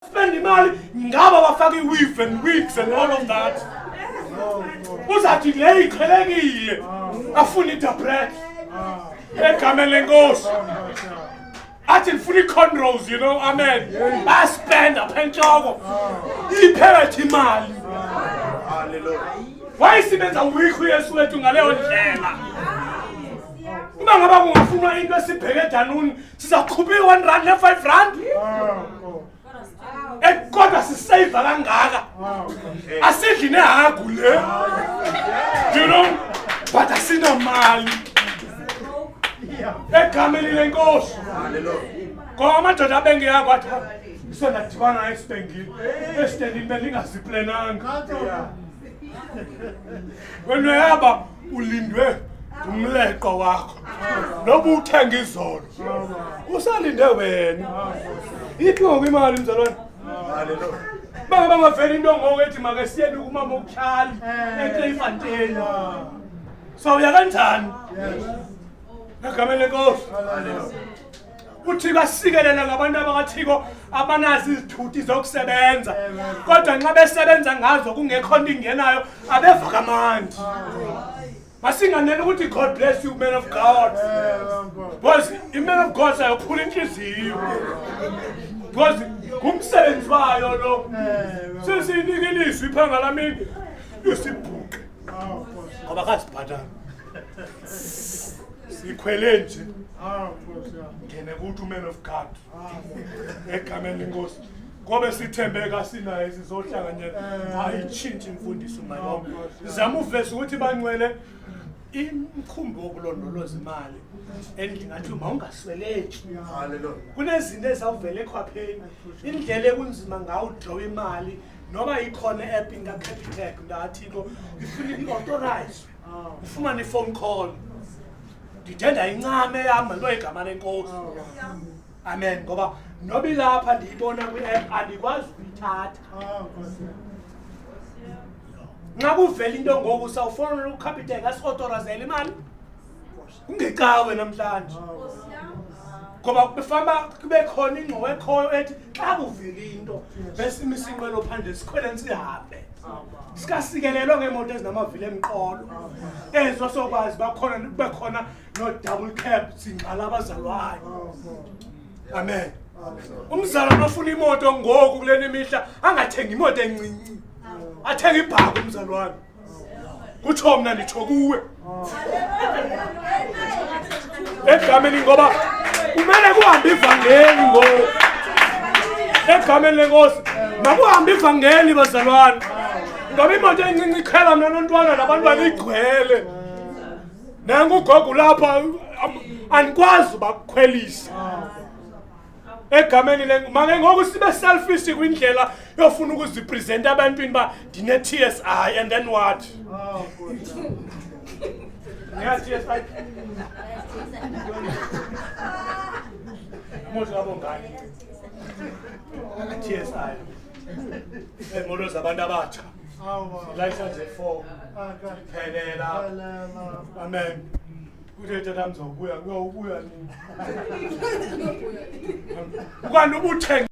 spend imali ngaba bafaka i-weave and wigs and all of that. Uzathi le iqhelekile afuna interpret egameni lenkosi athi ngifuna i-cornrows, you know, amen, baspend apha enhloko iphethe imali. Wayesebenza uwikho uyesu wethu ngaleyo ndlela. Uma ngaba kungafunwa into esibheke edanuni sizaqhubha i-1 rand ne-5 rand. Kodwa sisave kangaka. Asidli nehagu le. You know, but asinamali. Egameni lenkosi. Ngoba amadoda abengeyakho athi senadibana esitendini belingaziplenanga. Wena yaba ulindwe umleqo wakho noba uthenga izolo usalinde wena iphi ngokwimali mzalwane. Baba bangavela into ngokuthi make siyeni kumama uKhali eClayfontein. So uya kanjani? Egameni lenkosi. Uthiko asikelela ngabantu abakathiko abanazi izithuthi zokusebenza, kodwa nxa besebenza ngazo kungekho into ingenayo abeva kamandi. Masinganene ukuthi God bless you, man of God, because i-man of God sayophula inhliziyo, because ngumsebenzi wayo lo. Sesiyinika ilizwi iphanga lamini lusibhuqe ngoba kasibhatala sikhwele nje. Ngene kuthi uman of God egameni lenkosi ngobe sithembeka sinaye sizohlanganyela ayitshintshe imfundiso mayona. Zama uvese ukuthi bangcwele imkhumbi wokulondoloza imali endingathi uma ungasweleki. Kunezinto ezawuvela ekhwapheni, indlela ekunzima ngawo udraw imali noma ikhona i-app inga-Capitec ndathiko ifuna i-authorize ufumane i-phone call. Ndithenda incame yami lo igama lenkosi. Amen. Ngoba noba ilapha ndiyibona kwi-app andikwazi ukuyithatha. Nxa kuvela into ngoku sawufonela uCapitec asi-authorizele imali ungecawe namhlanje. Ngoba befamba kube khona ingxowa ekhoyo ethi xa kuvela into bese imisinqwelo phandle sikhwele sihambe. Sikasikelelwa ngeemoto ezinamavili emqolo ezo sokwazi bakhona kube khona no-double cab singqala abazalwayo. Amen. Umzalwane ofuna imoto ngoku kuleni mihla angathengi imoto encinci, athenga ibhako umzalwane. Kutsho mna nditsho kuwe egameni ngoba kumele kuhambe ivangeli ngoku egameni lenkosi. Makuhambe ivangeli bazalwane, ngoba imoto encinci ikhela mna nontwana nabantwana igcwele. Nangu ugogo lapha andikwazi ubakukhwelisa egameni lenkosi. Make ngoku sibe selfish kwindlela yofuna ukuzipresenta abantwini ba ndine-TSI and then what? Ngiya-TSI muthi ngabongani TSI emoto zabantu abatsha license 4 phelela. Amen. Kuthe tata mzobuya ngiyobuya nini ukani ubuthenga